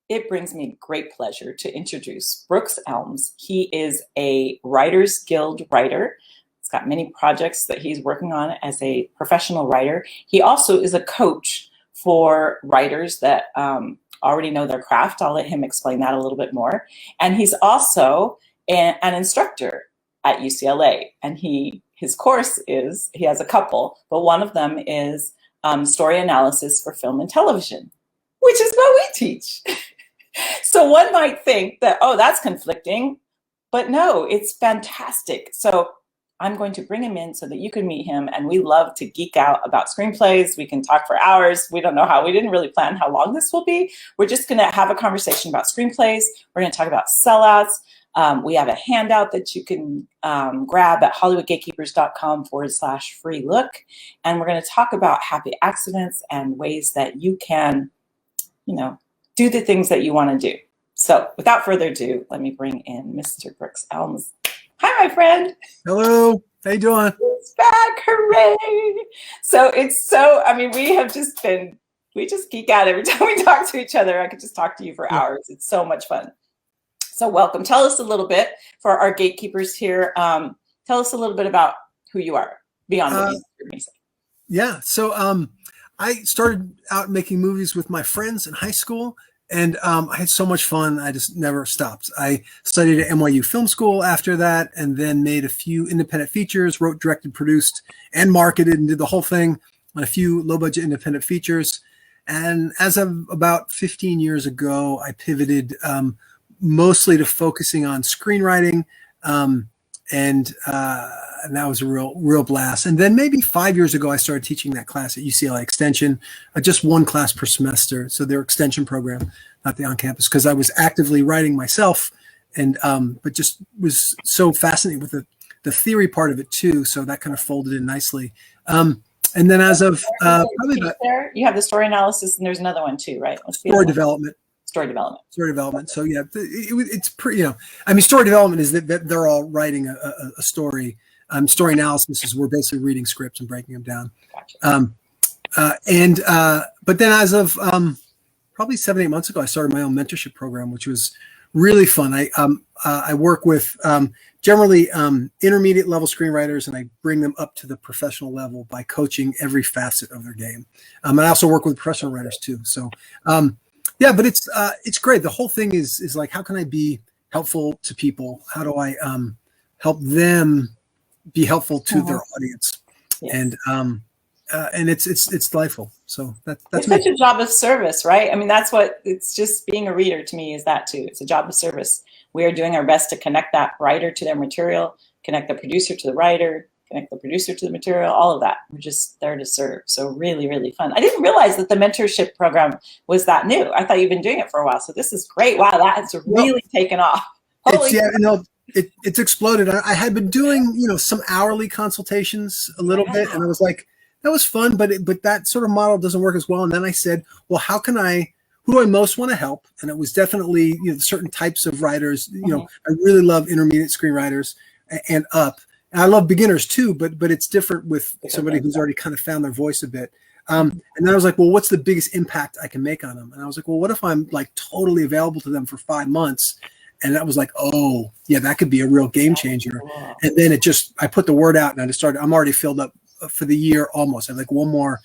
it brings me great pleasure to introduce Brooks Elms. He is a Writers Guild writer. He's got many projects that he's working on as a professional writer. He also is a coach for writers that already know their craft. I'll let him explain that a little bit more. And he's also an instructor at UCLA. And his course is, he has a couple, but one of them is Story Analysis for Film and Television, which is what we teach. So one might think that, oh, that's conflicting, but no, it's fantastic. So I'm going to bring him in so that you can meet him, and we love to geek out about screenplays. We can talk for hours. We don't know how, we didn't really plan how long this will be. We're just gonna have a conversation about screenplays. We're gonna talk about sellouts. We have a handout that you can grab at hollywoodgatekeepers.com/free look. And we're gonna talk about happy accidents and ways that you can, do the things that you wanna do. So without further ado, let me bring in Mr. Brooks Elms. Hi, my friend. Hello. How you doing? It's back. Hooray. So we just geek out every time we talk to each other. I could just talk to you for hours. It's so much fun. So welcome. Tell us a little bit for our gatekeepers here. Tell us a little bit about who you are beyond what you heard me say. Yeah. So I started out making movies with my friends in high school. And I had so much fun, I just never stopped. I studied at NYU Film School after that, and then made a few independent features, wrote, directed, produced, and marketed, and did the whole thing on a few low-budget independent features. And as of about 15 years ago, I pivoted mostly to focusing on screenwriting, and that was a real blast. And then maybe 5 years ago, I started teaching that class at UCLA Extension, just one class per semester. So their extension program, not the on-campus, because I was actively writing myself, and but just was so fascinated with the theory part of it too. So that kind of folded in nicely. And then as of probably you have the story analysis, and there's another one too, right? Story development. Story development. Story development. So yeah, it's pretty. Story development is that they're all writing a story. Story analysis is we're basically reading scripts and breaking them down. Gotcha. But then as of probably 7-8 months ago, I started my own mentorship program, which was really fun. I work with generally intermediate level screenwriters, and I bring them up to the professional level by coaching every facet of their game. And I also work with professional writers too. So yeah, but it's great. The whole thing is like, how can I be helpful to people? How do I help them be helpful to their audience? Yes. And it's delightful. So that's such a job of service, right? I mean, that's what it's just being a reader to me is that too. It's a job of service. We are doing our best to connect that writer to their material, connect the producer to the writer, connect the producer to the material, all of that. We're just there to serve. So really, really fun. I didn't realize that the mentorship program was that new. I thought you've been doing it for a while. So this is great. Wow, that has really taken off. It's exploded. I had been doing, some hourly consultations a little bit, and I was like, that was fun, but that sort of model doesn't work as well. And then I said, well, who do I most want to help? And it was definitely, certain types of writers. I really love intermediate screenwriters and up. And I love beginners too, but it's different with somebody who's already kind of found their voice a bit. And then I was like, well, what's the biggest impact I can make on them? And I was like, well, what if I'm like totally available to them for 5 months? And that was like, oh yeah, that could be a real game changer. And then I put the word out, and I just started. I'm already filled up for the year almost. I have like one more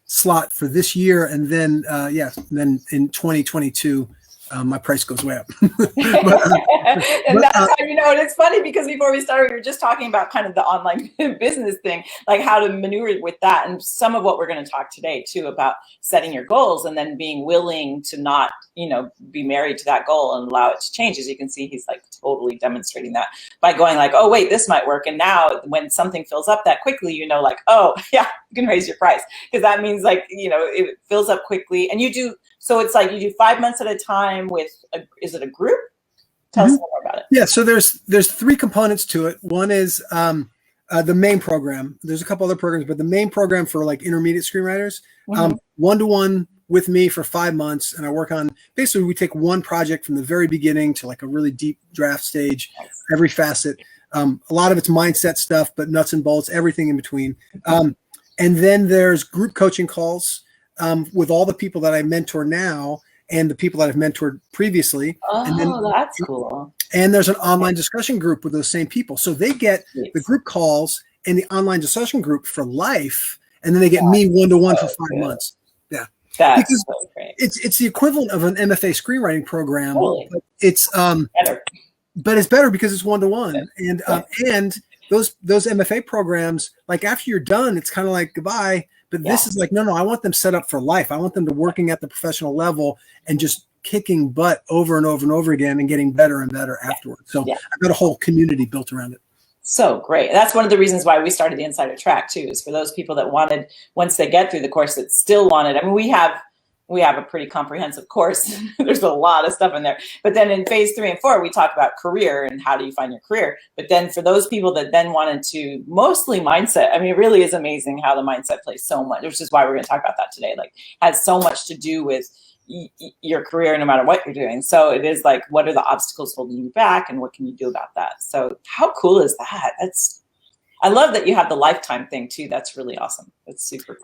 slot for this year, and then then in 2022. My price goes way up. And that's how and it's funny because before we started, we were just talking about kind of the online business thing, like how to maneuver with that. And some of what we're going to talk today too about setting your goals and then being willing to not, be married to that goal and allow it to change. As you can see, he's like totally demonstrating that by going like, oh, wait, this might work. And now when something fills up that quickly, like, oh yeah, you can raise your price. Because that means like, it fills up quickly and you do. So it's like you do 5 months at a time with, is it a group? Tell us more about it. Yeah, so there's 3 components to it. One is the main program. There's a couple other programs, but the main program for like intermediate screenwriters, one-to-one with me for 5 months. And I work on, basically we take one project from the very beginning to like a really deep draft stage, every facet. A lot of it's mindset stuff, but nuts and bolts, everything in between. And then there's group coaching calls with all the people that I mentor now. and the people that I've mentored previously. And then, Oh, that's cool. and there's an online discussion group with those same people. So they get the group calls and the online discussion group for life. And then they get me one-to-one for 5 months. Yeah. That's because so great. It's the equivalent of an MFA screenwriting program. Totally. But it's Better. but it's better because it's one-to-one. And those MFA programs, like after you're done, it's kind of like goodbye. But this is like, no, I want them set up for life. I want them to working at the professional level and just kicking butt over and over and over again and getting better and better afterwards. So I've got a whole community built around it. So great. That's one of the reasons why we started the Insider Track too, is for those people that wanted, once they get through the course, that still wanted. I mean, we have a pretty comprehensive course. There's a lot of stuff in there. But then in phase 3 and 4, we talk about career and how do you find your career. But then for those people that then wanted to, mostly mindset, I mean, it really is amazing how the mindset plays so much, which is why we're going to talk about that today. Like, has so much to do with your career no matter what you're doing. So it is like, what are the obstacles holding you back and what can you do about that? So how cool is that? I love that you have the lifetime thing too. That's really awesome. That's super.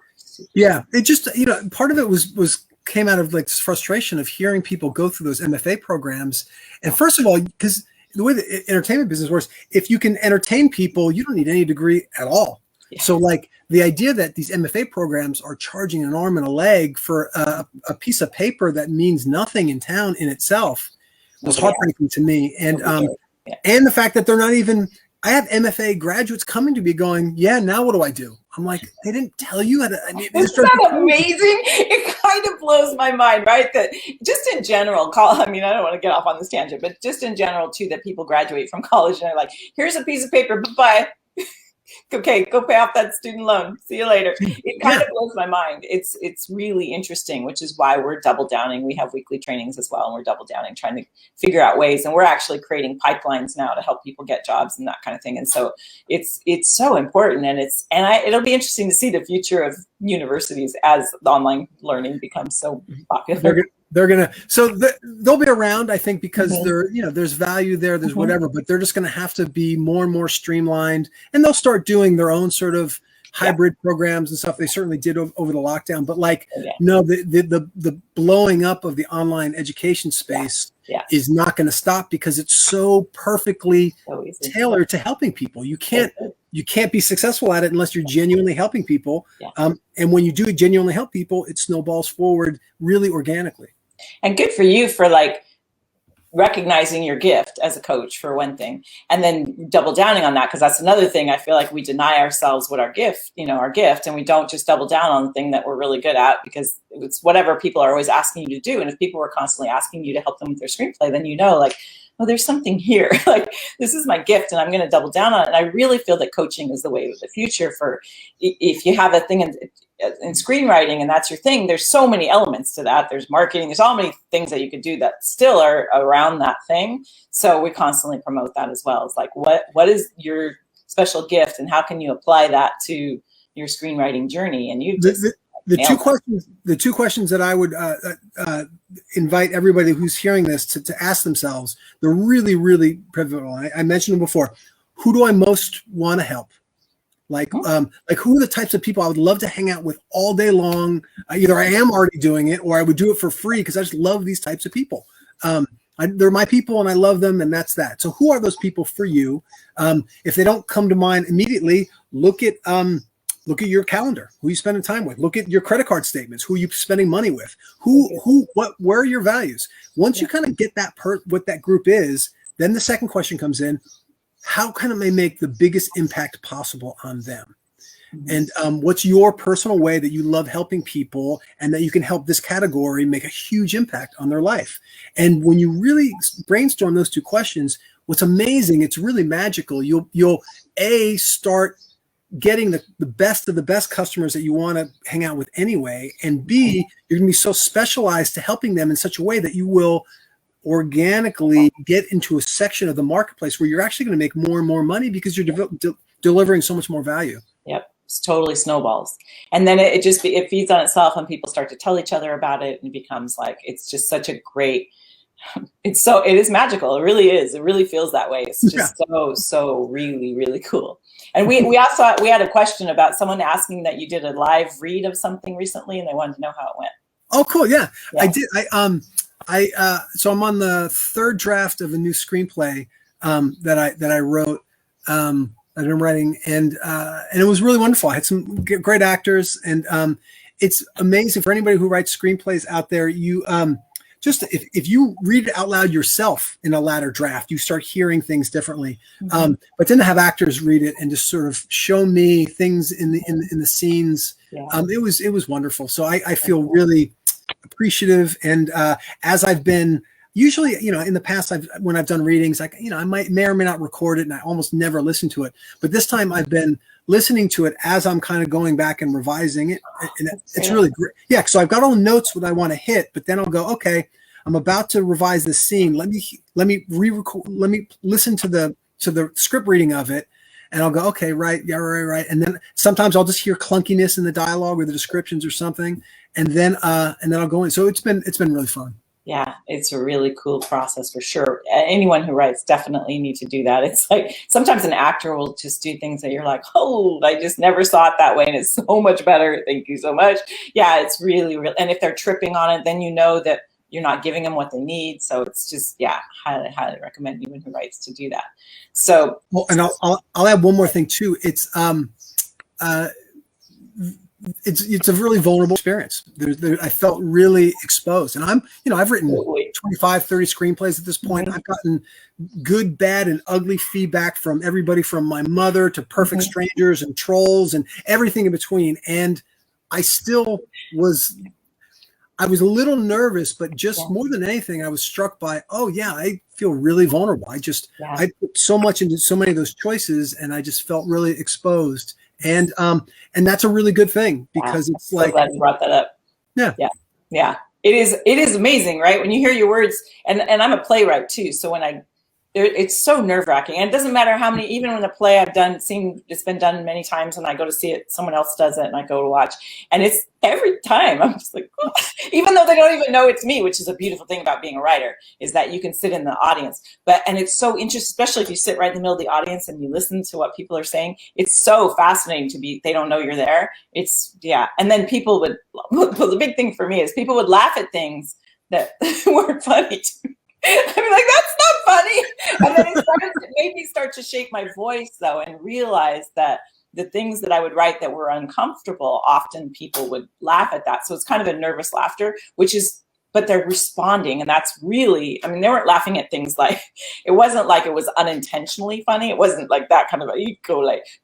Yeah. It just, part of it came out of like this frustration of hearing people go through those MFA programs. And first of all, because the way the entertainment business works, if you can entertain people, you don't need any degree at all. Yeah. So like the idea that these MFA programs are charging an arm and a leg for a piece of paper that means nothing in town in itself was heartbreaking to me. And and the fact that they're not even, I have MFA graduates coming to me going, now what do I do? I'm like, they didn't tell you how to. Isn't that amazing? It kind of blows my mind, right? That just in general, I mean, I don't want to get off on this tangent, but just in general too, that people graduate from college and they're like, here's a piece of paper, bye-bye. Okay, go pay off that student loan. See you later. It kind of blows my mind. It's really interesting, which is why we're double downing. We have weekly trainings as well, and we're double downing, trying to figure out ways. And we're actually creating pipelines now to help people get jobs and that kind of thing. And so it's so important, and it'll be interesting to see the future of universities as the online learning becomes so popular. They'll be around, I think, because there's value there, there's whatever, but they're just going to have to be more and more streamlined, and they'll start doing their own sort of hybrid programs and stuff. They certainly did over the lockdown, but the blowing up of the online education space is not going to stop because it's so perfectly tailored to helping people. You can't be successful at it unless you're genuinely helping people. And when you do genuinely help people, it snowballs forward really organically. And good for you for like recognizing your gift as a coach, for one thing, and then double downing on that, because that's another thing. I feel like we deny ourselves what our gift, and we don't just double down on the thing that we're really good at, because it's whatever people are always asking you to do. And if people were constantly asking you to help them with their screenplay, then like, well, there's something here. Like, this is my gift and I'm going to double down on it. And I really feel that coaching is the way of the future. For if you have a thing in screenwriting and that's your thing, there's so many elements to that. There's marketing, there's all many things that you could do that still are around that thing. So we constantly promote that as well. It's like, what is your special gift and how can you apply that to your screenwriting journey? And you the two questions that I would invite everybody who's hearing this to ask themselves, they're really, really pivotal. I mentioned them before. Who do I most want to help? Like who are the types of people I would love to hang out with all day long? Either I am already doing it or I would do it for free because I just love these types of people. They're my people and I love them, and that's that. So who are those people for you? If they don't come to mind immediately, look at your calendar. Who are you spending time with? Look at your credit card statements. Who are you spending money with? Where are your values? Once you kind of get what that group is, then the second question comes in: how can I make the biggest impact possible on them? And what's your personal way that you love helping people and that you can help this category make a huge impact on their life? And when you really brainstorm those two questions, what's amazing, it's really magical. You'll start getting the best of the best customers that you want to hang out with anyway. And B, you're going to be so specialized to helping them in such a way that you will organically get into a section of the marketplace where you're actually going to make more and more money because you're delivering so much more value. Yep. It's totally snowballs. And then it feeds on itself and people start to tell each other about it, and it becomes like, it's just such a great, it is magical. It really is. It really feels that way. It's just so really, really cool. And we had a question about someone asking that you did a live read of something recently and they wanted to know how it went. Oh, cool. Yeah. I did. So I'm on the third draft of a new screenplay that I wrote. I've been writing, and it was really wonderful. I had some great actors, and it's amazing for anybody who writes screenplays out there. You just if you read it out loud yourself in a latter draft, you start hearing things differently. Mm-hmm. But then to have actors read it and just sort of show me things in the scenes, Yeah. It was wonderful. So I feel really appreciative, and as I've been. Usually, in the past, when I've done readings, I may or may not record it, and I almost never listen to it. But this time, I've been listening to it as I'm kind of going back and revising it, and it's really great. Yeah, so I've got all the notes that I want to hit, but then I'll go, okay, I'm about to revise this scene. Let me re-record. Let me listen to the script reading of it, and I'll go, okay, right, yeah, right. And then sometimes I'll just hear clunkiness in the dialogue or the descriptions or something, and then I'll go in. So it's been really fun. Yeah, it's a really cool process for sure. Anyone who writes definitely need to do that. It's like sometimes an actor will just do things that you're like, oh, I just never saw it that way, and it's so much better. Thank you so much. Yeah, it's really, and if they're tripping on it, then you know that you're not giving them what they need. So it's just, yeah, highly recommend anyone who writes to do that. So, well, and I'll add one more thing too. It's a really vulnerable experience. I felt really exposed, and I've written 25, 30 screenplays at this point. Mm-hmm. I've gotten good, bad, and ugly feedback from everybody from my mother to perfect Mm-hmm. strangers and trolls and everything in between. And I was a little nervous, but just more than anything, I was struck by, oh yeah, I feel really vulnerable. I put so much into so many of those choices, and I just felt really exposed. And that's a really good thing, because it's so glad you brought that up. Yeah. It is amazing, right? When you hear your words, and I'm a playwright too. So it's so nerve-wracking, and it doesn't matter how many, even when a play I've done, it's been done many times, and I go to see it, someone else does it, and I go to watch, and it's every time I'm just like, oh. Even though they don't even know it's me, which is a beautiful thing about being a writer, is that you can sit in the audience. And it's so interesting, especially if you sit right in the middle of the audience and you listen to what people are saying. It's so fascinating they don't know you're there. And then the big thing for me is people would laugh at things that weren't funny to me. I'd be like, that's not funny. And then it made me start to shape my voice, though, and realize that the things that I would write that were uncomfortable, often people would laugh at that. So it's kind of a nervous laughter, but they're responding. And that's really, they weren't laughing at things like, it wasn't like it was unintentionally funny. It wasn't like that kind of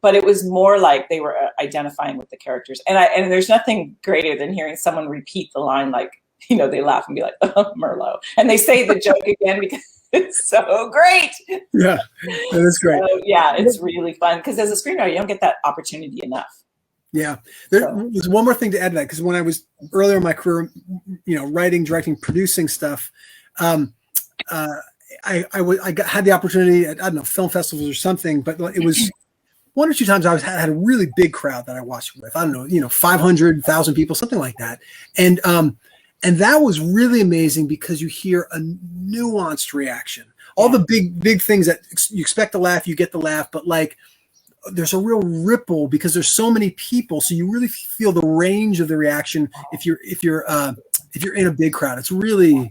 but it was more like they were identifying with the characters. And there's nothing greater than hearing someone repeat the line, like, they laugh and be like, oh, Merlot. And they say the joke again because it's so great. Yeah, that is great. So, yeah, it's really fun, because as a screenwriter, you don't get that opportunity enough. Yeah. There's one more thing to add to that, because when I was earlier in my career, writing, directing, producing stuff, I had the opportunity at, I don't know, film festivals or something, but it was one or two times I had a really big crowd that I watched with, I don't know, 500,000 people, something like that. And that was really amazing, because you hear a nuanced reaction. All the big things that you expect to laugh, you get the laugh, but like there's a real ripple because there's so many people. So you really feel the range of the reaction if you're in a big crowd. It's really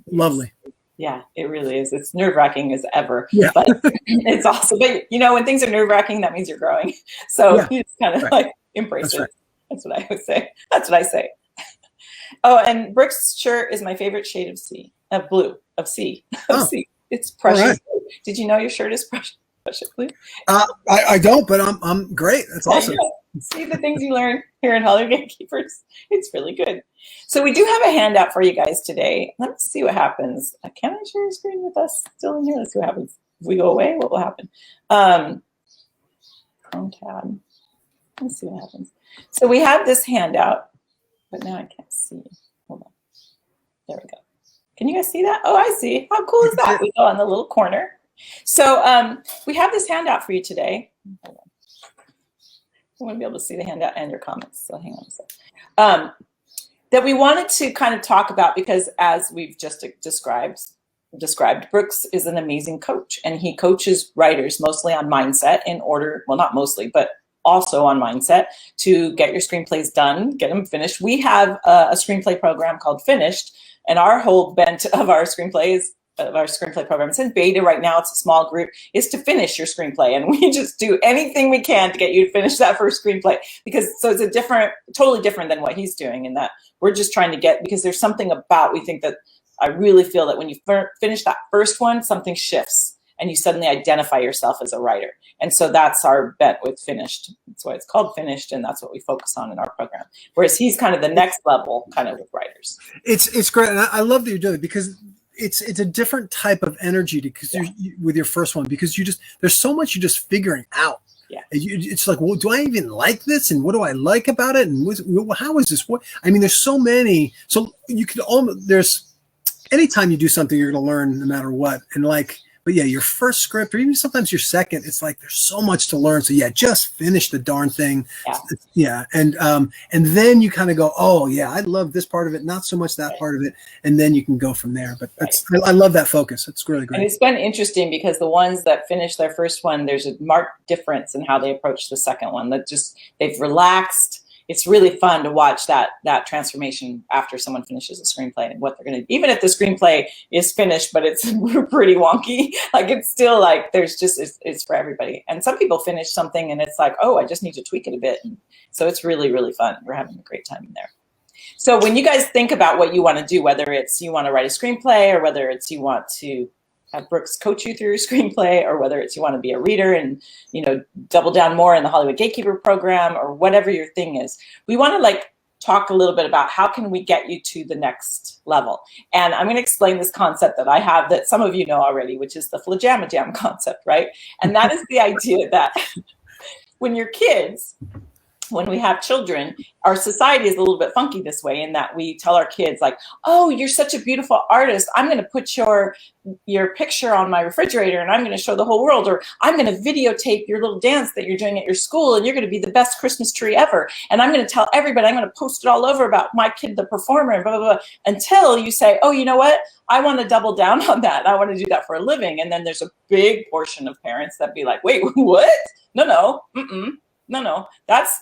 lovely. Yeah, it really is. It's nerve-wracking as ever. Yeah. But it's awesome. But when things are nerve-wracking, that means you're growing. So you just kind of like embrace it. Right. That's what I would say. That's what I say. Oh, and Brooke's shirt is my favorite shade of sea. It's precious. Right. Did you know your shirt is precious blue? I don't, but I'm great. That's awesome. See the things you learn here in Hollywood Gatekeepers. It's really good. So we do have a handout for you guys today. Let's see what happens. Can I share your screen with us still in here? Let's see what happens. If we go away, what will happen? Chrome tab. Let's see what happens. So we have this handout, but now I can't see. Hold on. There we go. Can you guys see that? Oh, I see. How cool is that? We go on the little corner. So we have this handout for you today. Hold on. I want to be able to see the handout and your comments. So hang on a second. That we wanted to kind of talk about, because as we've just described, Brooks is an amazing coach, and he coaches writers mostly on mindset in order, well, not mostly, but also on mindset to get your screenplays done, get them finished. We have a screenplay program called Finished, and our whole bent of our screenplays, of our screenplay program, it's in beta right now, it's a small group, is to finish your screenplay. And we just do anything we can to get you to finish that first screenplay, because so it's a totally different than what he's doing, in that we're just trying to get, because there's something about, we think that, I really feel that when you finish that first one, something shifts and you suddenly identify yourself as a writer. And so that's our bet with Finished. That's why it's called Finished, and that's what we focus on in our program. Whereas he's kind of the next level kind of with writers. It's great. And I love that you're doing it, because it's a different type of energy because with your first one, because there's so much you're just figuring out. Yeah. It's like, well, do I even like this? And what do I like about it? And how is this? I mean, there's so many. So you could anytime you do something, you're going to learn no matter what. And but yeah, your first script, or even sometimes your second, it's like there's so much to learn. So yeah, just finish the darn thing. Yeah. And then you kind of go, oh yeah, I love this part of it, not so much that part of it, and then you can go from there. But I love that focus. It's really great. And it's been interesting because the ones that finish their first one, there's a marked difference in how they approach the second one. They've relaxed. It's really fun to watch that transformation after someone finishes a screenplay, and what they're going to, even if the screenplay is finished, but it's pretty wonky, like it's still like, it's for everybody. And some people finish something and it's like, oh, I just need to tweak it a bit. And so it's really, really fun. We're having a great time in there. So when you guys think about what you want to do, whether it's you want to write a screenplay, or whether it's you want to have Brooks coach you through your screenplay, or whether it's you want to be a reader and, double down more in the Hollywood Gatekeeper program, or whatever your thing is, we want to talk a little bit about how can we get you to the next level. And I'm going to explain this concept that I have that some of you know already, which is the flajamajam concept, right? And that is the idea that when you're kids, when we have children, our society is a little bit funky this way, in that we tell our kids like, oh, you're such a beautiful artist, I'm going to put your picture on my refrigerator and I'm going to show the whole world, or I'm going to videotape your little dance that you're doing at your school and you're going to be the best Christmas tree ever. And I'm going to tell everybody, I'm going to post it all over about my kid, the performer, and blah, blah, blah, until you say, oh, you know what? I want to double down on that. I want to do that for a living. And then there's a big portion of parents that be like, wait, what? No, no,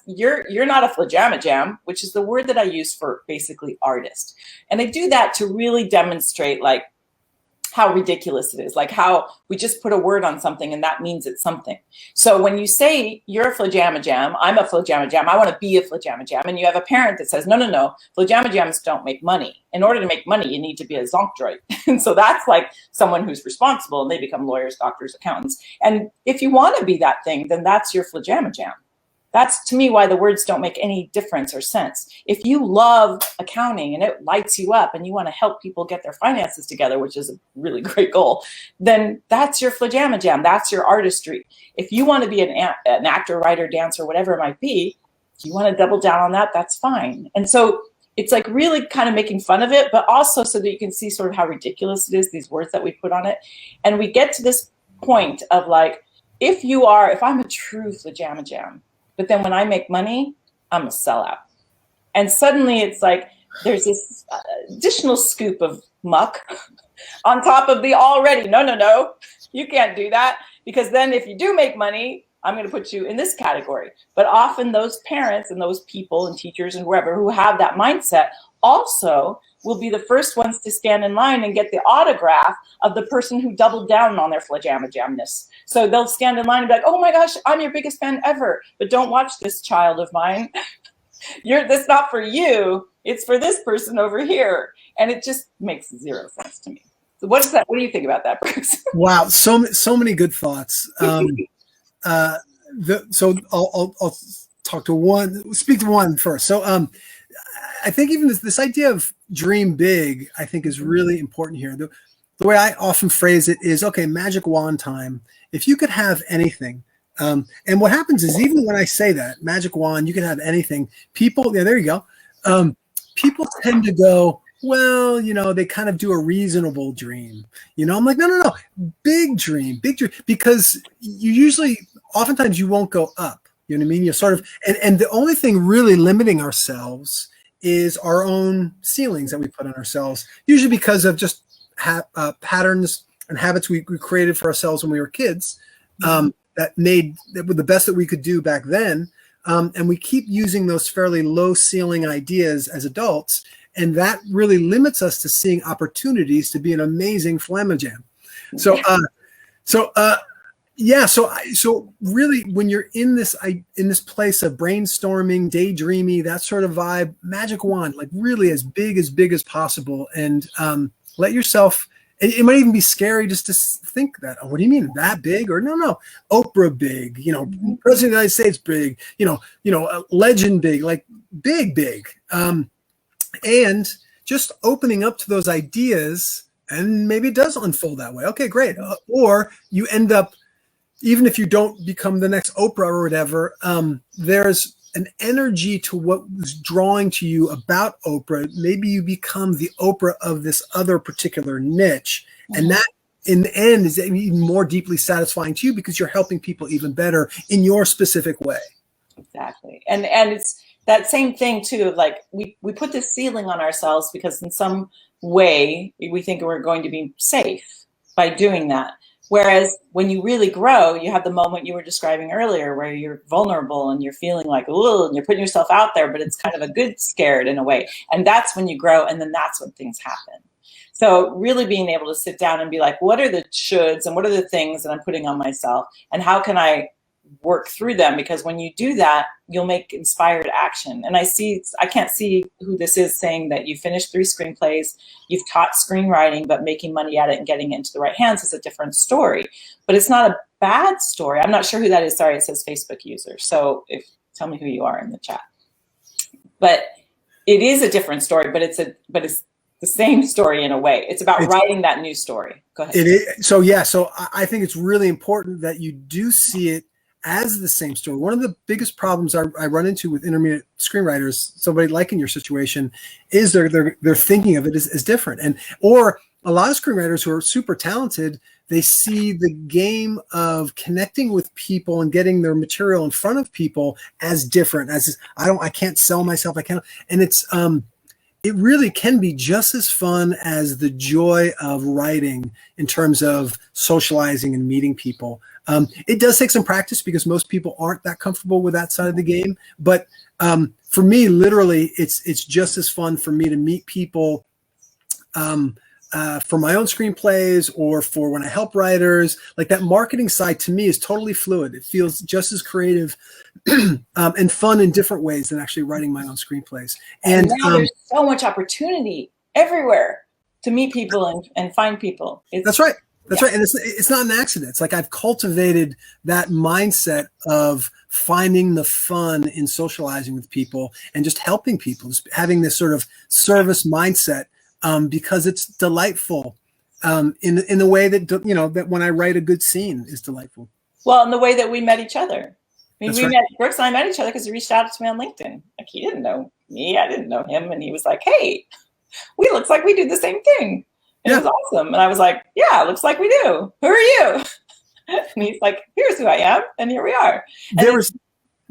you're not a flajamajam, which is the word that I use for basically artist. And I do that to really demonstrate how ridiculous it is, how we just put a word on something and that means it's something. So when you say you're a flajamajam, I'm a flajamajam, I want to be a flajamajam, and you have a parent that says, no, flajamajams don't make money. In order to make money, you need to be a zonkdroid. And so that's someone who's responsible, and they become lawyers, doctors, accountants. And if you want to be that thing, then that's your flajamajam. That's, to me, why the words don't make any difference or sense. If you love accounting and it lights you up and you want to help people get their finances together, which is a really great goal, then that's your flajamajam. That's your artistry. If you want to be an actor, writer, dancer, whatever it might be, if you want to double down on that, that's fine. And so it's really kind of making fun of it, but also so that you can see sort of how ridiculous it is, these words that we put on it. And we get to this point of if I'm a true flajamajam, but then when I make money, I'm a sellout. And suddenly it's there's this additional scoop of muck on top of the already, no, you can't do that, because then if you do make money, I'm going to put you in this category. But often those parents and those people and teachers and whoever who have that mindset also will be the first ones to stand in line and get the autograph of the person who doubled down on their flajamajamness. So they'll stand in line and be like, oh my gosh, I'm your biggest fan ever, but don't watch this, child of mine. That's not for you. It's for this person over here. And it just makes zero sense to me. So what do you think about that, Brooks? Wow. So many good thoughts. So I'll speak to one first. So, I think even this idea of dream big, I think is really important here. The way I often phrase it is, okay, magic wand time. If you could have anything, and what happens is, even when I say that, magic wand, you can have anything, people, yeah, there you go. People tend to go, well, they kind of do a reasonable dream. I'm like, no, big dream, because oftentimes you won't go up. You know what I mean? You sort of, and the only thing really limiting ourselves is our own ceilings that we put on ourselves, usually because of just patterns and habits we created for ourselves when we were kids, that that were the best that we could do back then. And we keep using those fairly low ceiling ideas as adults. And that really limits us to seeing opportunities to be an amazing flamajam. So really, when you're in this place of brainstorming, daydreamy, that sort of vibe, magic wand, like really as big as possible, and let yourself. It might even be scary just to think that. Oh, what do you mean that big? Or no, Oprah big. President of the United States big. Legend big, like big. And just opening up to those ideas, and maybe it does unfold that way. Okay, great. Or you end up, even if you don't become the next Oprah or whatever, there's an energy to what was drawing to you about Oprah. Maybe you become the Oprah of this other particular niche. And that, in the end, is even more deeply satisfying to you because you're helping people even better in your specific way. Exactly. And it's that same thing too, like we put this ceiling on ourselves because in some way we think we're going to be safe by doing that. Whereas when you really grow, you have the moment you were describing earlier where you're vulnerable and you're feeling like, ooh, and you're putting yourself out there, but it's kind of a good scared in a way. And that's when you grow, and then that's when things happen. So really being able to sit down and be like, what are the shoulds and what are the things that I'm putting on myself, and how can I work through them? Because when you do that, you'll make inspired action. And I can't see who this is saying that you finished 3 screenplays, you've taught screenwriting, but making money at it and getting it into the right hands is a different story. But it's not a bad story. I'm not sure who that is. Sorry, it says Facebook user. So tell me who you are in the chat. But it is a different story, but it's the same story in a way. It's about writing that new story. Go ahead. It is. So I think it's really important that you do see it as the same story. One of the biggest problems I run into with intermediate screenwriters, somebody like in your situation, is they're thinking of it as different. Or a lot of screenwriters who are super talented, they see the game of connecting with people and getting their material in front of people as different. As I can't sell myself. And it really can be just as fun as the joy of writing in terms of socializing and meeting people. It does take some practice because most people aren't that comfortable with that side of the game. But for me, literally, it's just as fun for me to meet people for my own screenplays or for when I help writers. Like that marketing side to me is totally fluid. It feels just as creative and fun in different ways than actually writing my own screenplays. And now there's so much opportunity everywhere to meet people and find people. That's right. That's right. And it's not an accident. It's like I've cultivated that mindset of finding the fun in socializing with people and just helping people, just having this sort of service mindset because it's delightful in the way that, that when I write a good scene is delightful. Well, in the way that we met each other. I mean, That's right. Brooks and I met each other because he reached out to me on LinkedIn. Like he didn't know me, I didn't know him. And he was like, hey, looks like we do the same thing. And it was awesome. And I was like, yeah, looks like we do. Who are you? And he's like, here's who I am. And here we are. And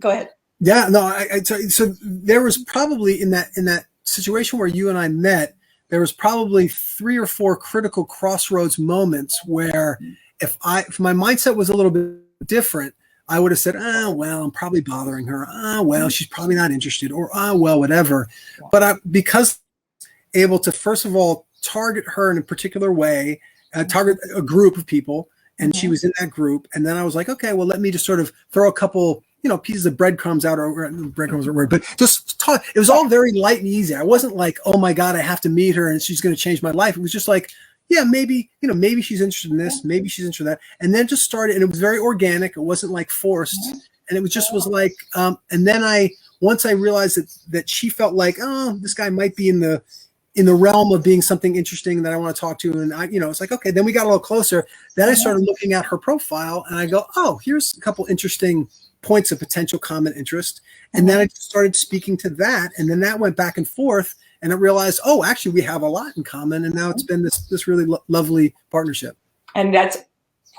go ahead. Yeah, no, so there was probably in that situation where you and I met, there was probably 3 or 4 critical crossroads moments where if my mindset was a little bit different, I would have said, well, I'm probably bothering her. Well, she's probably not interested, or well, whatever. But because able to, first of all, target her in a particular way, target a group of people, and she was in that group. And then I was like, okay, well, let me just sort of throw a couple, pieces of breadcrumbs out, or breadcrumbs are word, but just talk. It was all very light and easy. I wasn't like, oh my God, I have to meet her and she's going to change my life. It was just like, yeah, maybe she's interested in this, maybe she's interested in that. And then just started, and it was very organic. It wasn't like forced. And it was like, and then once I realized that she felt like, oh, this guy might be in the realm of being something interesting that I want to talk to. And it's like, okay, then we got a little closer. Then I started looking at her profile and I go, oh, here's a couple interesting points of potential common interest. And then I just started speaking to that. And then that went back and forth. And I realized, oh, actually, we have a lot in common. And now it's been this really lovely partnership. And that's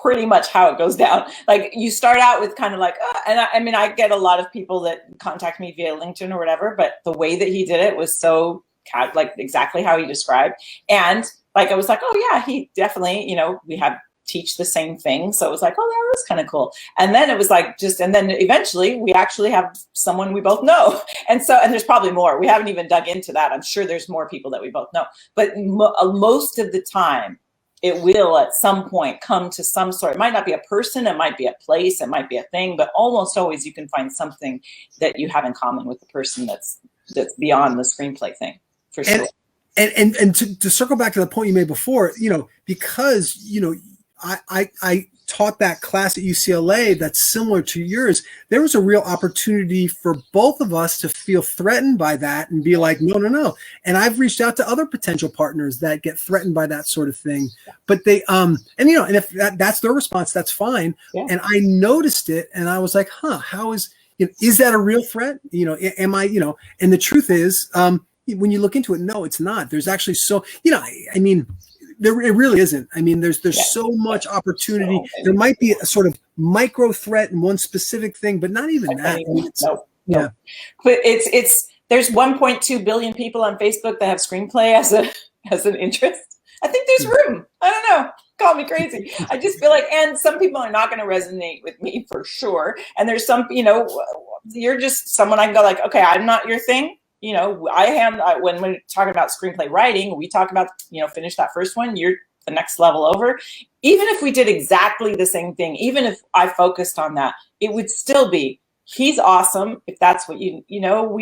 pretty much how it goes down. Like you start out with kind of like, and I get a lot of people that contact me via LinkedIn or whatever, but the way that he did it was so like exactly how he described. And like, I was like, oh yeah, he definitely, we have teach the same thing. So it was like, oh, that was kind of cool. And then it was like and then eventually we actually have someone we both know. And there's probably more. We haven't even dug into that. I'm sure there's more people that we both know. But most of the time, it will at some point come to some sort. It might not be a person, it might be a place, it might be a thing, but almost always you can find something that you have in common with the person that's beyond the screenplay thing, for sure. And to circle back to the point you made before, because I taught that class at UCLA that's similar to yours, there was a real opportunity for both of us to feel threatened by that and be like, no. And I've reached out to other potential partners that get threatened by that sort of thing. But they, and if that's their response, that's fine. Yeah. And I noticed it and I was like, how is that a real threat? Am I, and the truth is, when you look into it, no, it's not. There's actually it really isn't. I mean, there's so much opportunity. There might be a sort of micro threat in one specific thing, but not even that. No. But there's 1.2 billion people on Facebook that have screenplay as an interest. I think there's room. I don't know. Call me crazy. I just feel like, and some people are not going to resonate with me for sure. And there's some, you're just someone I can go like, okay, I'm not your thing. When we're talking about screenplay writing, we talk about, finish that first one, you're the next level over. Even if we did exactly the same thing, even if I focused on that, it would still be, he's awesome. If that's what we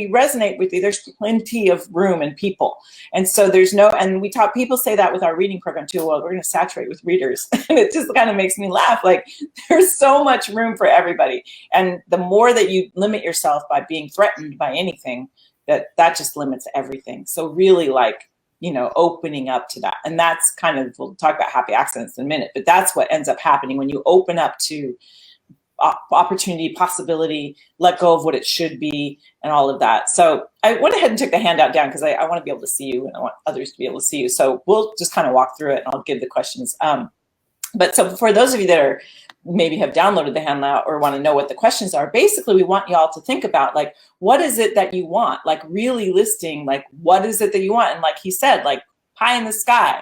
resonate with you, there's plenty of room and people. And so and people say that with our reading program too. Well, we're going to saturate with readers. And it just kind of makes me laugh. Like there's so much room for everybody. And the more that you limit yourself by being threatened by anything, that just limits everything. So really opening up to that. And that's we'll talk about happy accidents in a minute, but that's what ends up happening when you open up to opportunity, possibility, let go of what it should be and all of that. So I went ahead and took the handout down because I want to be able to see you and I want others to be able to see you. So we'll just kind of walk through it and I'll give the questions. But so for those of you that maybe have downloaded the handout or want to know what the questions are, basically we want y'all to think about what is it that you want, really listing, what is it that you want? And like he said, pie in the sky,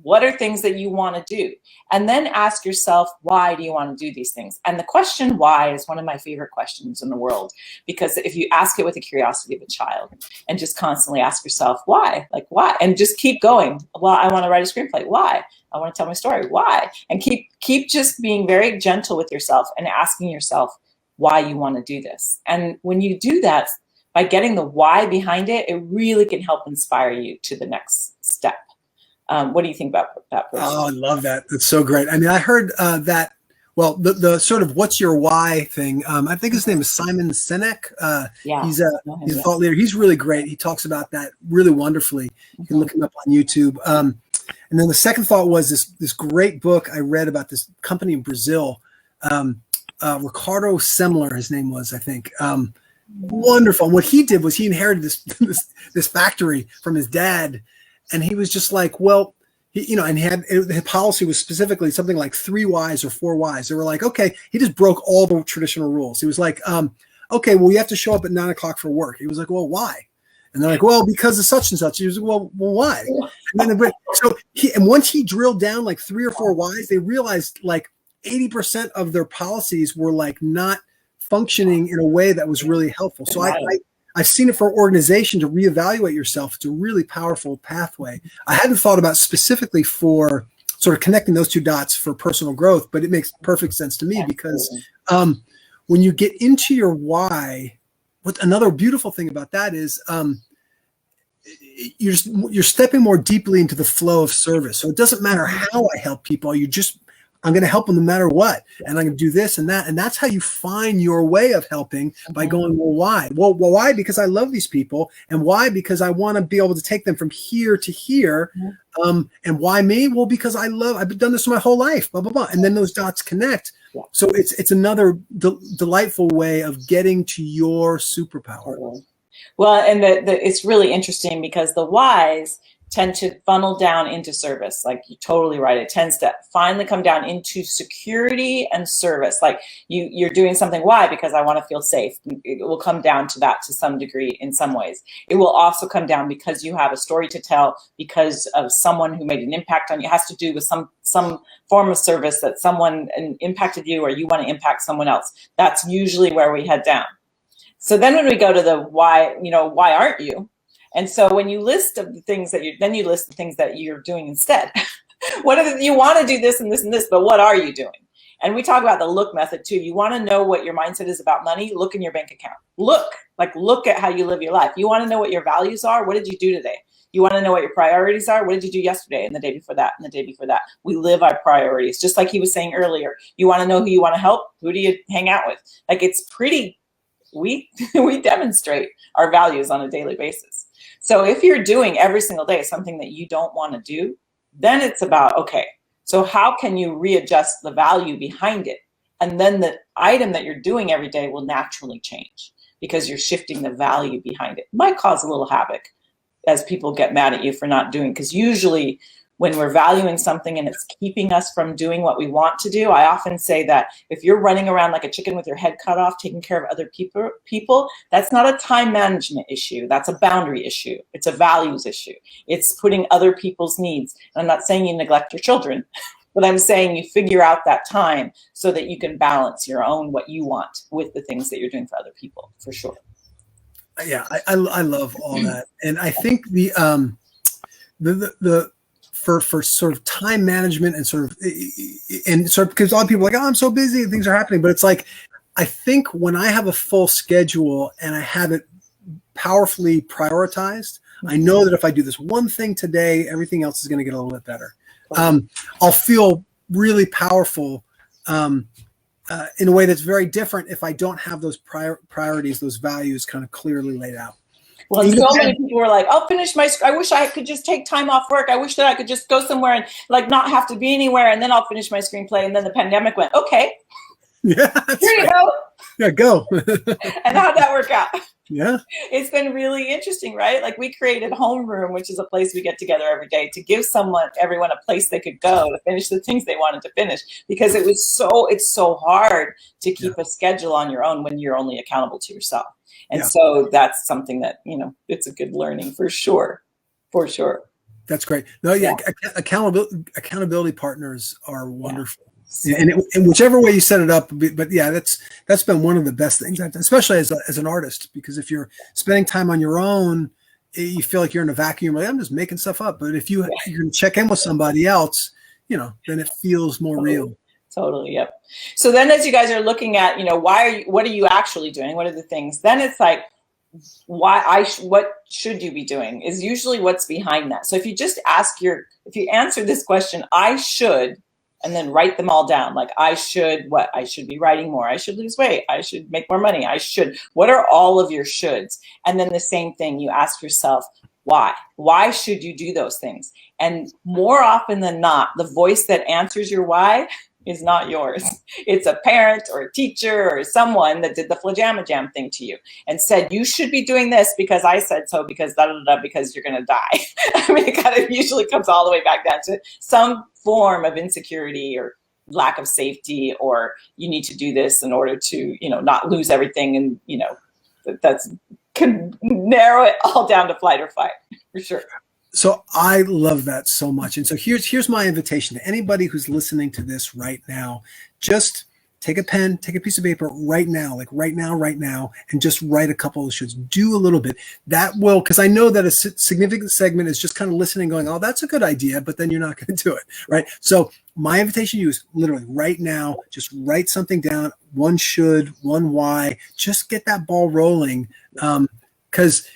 what are things that you want to do? And then ask yourself, why do you want to do these things? And the question why is one of my favorite questions in the world, because if you ask it with the curiosity of a child and just constantly ask yourself, why? Why? And just keep going. Well, I want to write a screenplay. Why? I want to tell my story. Why? And keep just being very gentle with yourself and asking yourself why you want to do this. And when you do that, by getting the why behind it, it really can help inspire you to the next step. What do you think about that person? Oh, I love that. That's so great. I mean, I heard that, the sort of what's your why thing. I think his name is Simon Sinek. He's a thought leader. He's really great. He talks about that really wonderfully. You can look him up on YouTube. And then the second thought was this great book I read about this company in Brazil. Ricardo Semler, his name was, I think. Wonderful. And what he did was he inherited this factory from his dad. And he was just like, well, and his policy was specifically something like 3 whys or 4 whys. They were like, okay, he just broke all the traditional rules. He was like, okay, well, you have to show up at 9 o'clock for work. He was like, well, why? And they're like, well, because of such and such. He was like, well, why? And then and once he drilled down 3 or 4 whys, they realized 80% of their policies were not functioning in a way that was really helpful. So I've seen it for an organization to reevaluate yourself. It's a really powerful pathway. I hadn't thought about specifically for sort of connecting those two dots for personal growth, but it makes perfect sense to me because when you get into your why, what another beautiful thing about that is you're stepping more deeply into the flow of service. So it doesn't matter how I help people. I'm going to help them no matter what. And I'm going to do this and that. And that's how you find your way of helping by going, well, why? Well, why? Because I love these people. And why? Because I want to be able to take them from here to here. And why me? Well, because I've done this my whole life, blah, blah, blah. And then those dots connect. Yeah. So it's another delightful way of getting to your superpower. Well, and it's really interesting because the whys, tend to funnel down into service. Like, you're totally right. It tends to finally come down into security and service. Like, you're doing something. Why? Because I want to feel safe. It will come down to that to some degree in some ways. It will also come down because you have a story to tell, because of someone who made an impact on you. It has to do with some form of service that someone impacted you, or you want to impact someone else. That's usually where we head down. So then when we go to the why, why aren't you? And so when you list the things that you list the things that you're doing instead. You want to do this and this and this, but what are you doing? And we talk about the look method too. You want to know what your mindset is about money? Look in your bank account. Look at how you live your life. You want to know what your values are? What did you do today? You want to know what your priorities are? What did you do yesterday and the day before that and the day before that? We live our priorities. Just like he was saying earlier, you want to know who you want to help? Who do you hang out with? Like, it's pretty, we demonstrate our values on a daily basis. So if you're doing every single day something that you don't want to do, then it's about, okay, so how can you readjust the value behind it? And then the item that you're doing every day will naturally change because you're shifting the value behind it. It might cause a little havoc as people get mad at you for not doing, because usually when we're valuing something and it's keeping us from doing what we want to do, I often say that if you're running around like a chicken with your head cut off, taking care of other people, that's not a time management issue. That's a boundary issue. It's a values issue. It's putting other people's needs. And I'm not saying you neglect your children, but I'm saying you figure out that time so that you can balance your own, what you want, with the things that you're doing for other people, for sure. Yeah, I love all that. And I think for sort of time management and sort of because a lot of people are like, oh, I'm so busy and things are happening. But it's like, I think when I have a full schedule and I have it powerfully prioritized, I know that if I do this one thing today, everything else is going to get a little bit better. I'll feel really powerful in a way that's very different if I don't have those priorities, those values kind of clearly laid out. Well, so many people were like, I'll finish I wish I could just take time off work. I wish that I could just go somewhere and like not have to be anywhere, and then I'll finish my screenplay. And then the pandemic went, okay, yeah, here you go. Yeah, go. And how'd that work out? Yeah. It's been really interesting, right? Like, we created Homeroom, which is a place we get together every day to give everyone a place they could go to finish the things they wanted to finish, because it's so hard to keep a schedule on your own when you're only accountable to yourself. And so that's something that, it's a good learning for sure. For sure. That's great. No, accountability partners are wonderful. Yeah. And in whichever way you set it up, but yeah, that's been one of the best things, especially as an artist, because if you're spending time on your own, you feel like you're in a vacuum. Like, I'm just making stuff up. But if you can check in with somebody else, then it feels more real. Totally. Yep. So then, as you guys are looking at, what are you actually doing? What are the things? Then it's like, what should you be doing is usually what's behind that. So if you just if you answer this question, I should, and then write them all down. Like, I should be writing more. I should lose weight. I should make more money. What are all of your shoulds? And then the same thing, you ask yourself, why? Why should you do those things? And more often than not, the voice that answers your why is not yours. It's a parent or a teacher or someone that did the flajamajam thing to you and said, you should be doing this because I said so, because because you're going to die. I mean, it kind of usually comes all the way back down to some form of insecurity or lack of safety, or you need to do this in order to, not lose everything. And, that's can narrow it all down to flight or fight, for sure. So I love that so much. And so here's my invitation to anybody who's listening to this right now. Just take a pen, take a piece of paper right now, and just write a couple of shoulds. Do a little bit. That will, because I know that a significant segment is just kind of listening, going, oh, that's a good idea, but then you're not going to do it, right? So my invitation to you is literally right now, just write something down, one should, one why, just get that ball rolling, because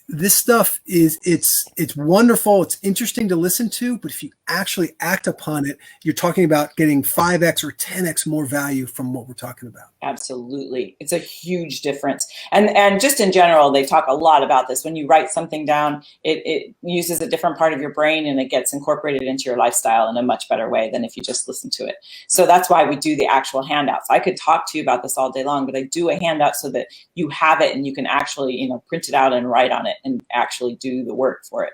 this stuff it's wonderful. It's interesting to listen to, but if you actually act upon it, you're talking about getting 5x or 10x more value from what we're talking about. Absolutely. It's a huge difference. And just in general, they talk a lot about this. When you write something down, it uses a different part of your brain and it gets incorporated into your lifestyle in a much better way than if you just listen to it. So that's why we do the actual handouts. I could talk to you about this all day long, but I do a handout so that you have it and you can actually, print it out and write on it and actually do the work for it.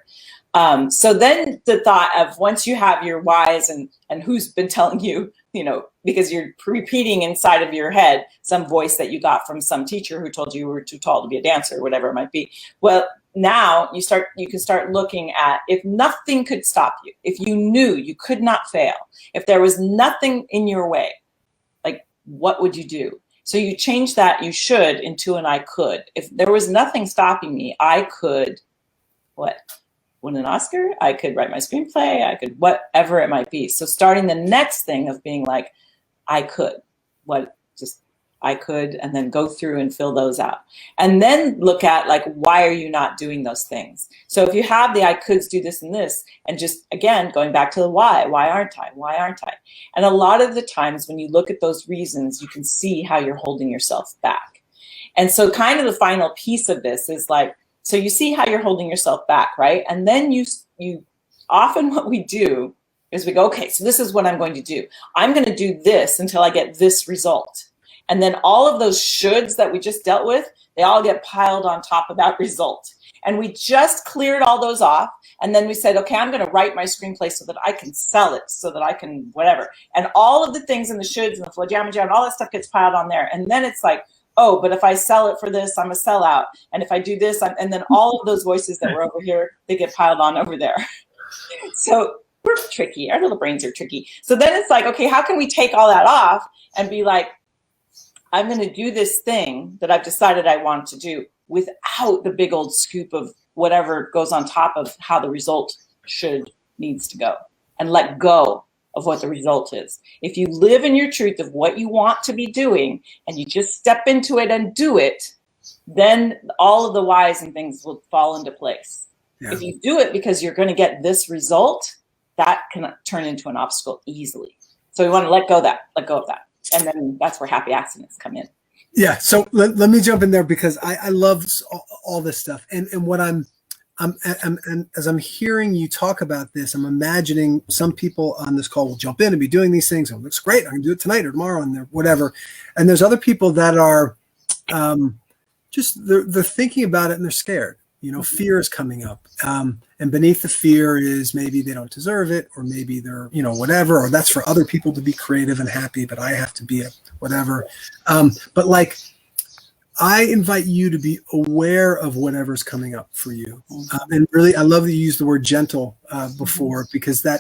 So then the thought of once you have your whys and who's been telling you, because you're repeating inside of your head some voice that you got from some teacher who told you were too tall to be a dancer or whatever it might be. Well, now you can start looking at, if nothing could stop you, if you knew you could not fail, if there was nothing in your way, like what would you do? So you change that "you should" into an "I could." If there was nothing stopping me, I could what? Win an Oscar, I could write my screenplay, I could whatever it might be. So starting the next thing of being like, I could, I could, and then go through and fill those out. And then look at like, why are you not doing those things? So if you have the I coulds do this and this, and just again, going back to the why aren't I? Why aren't I? And a lot of the times when you look at those reasons, you can see how you're holding yourself back. And so kind of the final piece of this is like, so you see how you're holding yourself back, right? And then you often what we do is we go, okay, so this is what I'm going to do. I'm going to do this until I get this result. And then all of those shoulds that we just dealt with, they all get piled on top of that result. And we just cleared all those off. And then we said, okay, I'm going to write my screenplay so that I can sell it, so that I can whatever. And all of the things and the shoulds and the flojamajam and all that stuff gets piled on there. And then it's like, oh, but if I sell it for this, I'm a sellout. And if I do this, and then all of those voices that were over here, they get piled on over there. So we're tricky. Our little brains are tricky. So then it's like, okay, how can we take all that off and be like, I'm going to do this thing that I've decided I want to do without the big old scoop of whatever goes on top of how the result needs to go, and let go of what the result is. If you live in your truth of what you want to be doing and you just step into it and do it, then all of the whys and things will fall into place. Yeah. If you do it because you're going to get this result, that can turn into an obstacle easily. So we want to let go of that. And then that's where happy accidents come in. Yeah. So let me jump in there because I love all this stuff. And what I'm as I'm hearing you talk about this, I'm imagining some people on this call will jump in and be doing these things. Oh, it looks great. I can do it tonight or tomorrow and whatever. And there's other people that are they're thinking about it and they're scared. Fear is coming up. And beneath the fear is maybe they don't deserve it, or maybe they're, whatever, or that's for other people to be creative and happy, but I have to be a whatever. But like, I invite you to be aware of whatever's coming up for you. And really, I love that you used the word gentle before, because that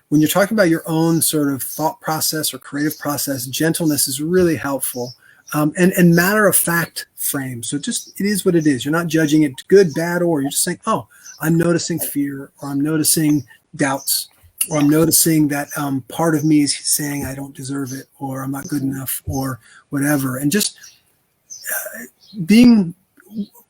when you're talking about your own sort of thought process or creative process, gentleness is really helpful. And matter of fact frame. So it is what it is. You're not judging it good, bad, or you're just saying, oh, I'm noticing fear, or I'm noticing doubts, or I'm noticing that part of me is saying I don't deserve it, or I'm not good enough, or whatever. And just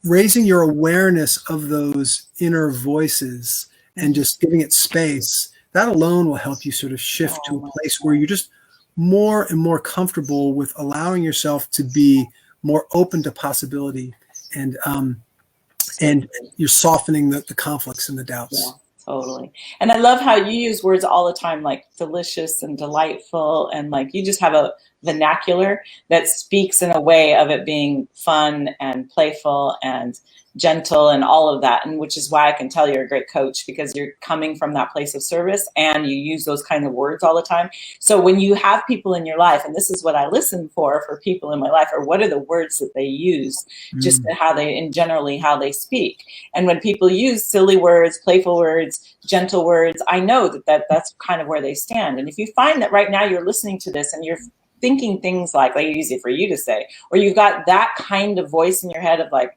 raising your awareness of those inner voices and just giving it space, that alone will help you sort of shift to a place where you're just more and more comfortable with allowing yourself to be more open to possibility, and you're softening the conflicts and the doubts. Yeah, totally. And I love how you use words all the time, like delicious and delightful, and like you just have a vernacular that speaks in a way of it being fun and playful and gentle and all of that, and which is why I can tell you're a great coach, because you're coming from that place of service and you use those kind of words all the time. So when you have people in your life, and this is what I listen for people in my life, or what are the words that they use, just how they speak. And when people use silly words, playful words, gentle words, I know that's kind of where they stand. And if you find that right now you're listening to this and you're thinking things like easy for you to say, or you've got that kind of voice in your head of like,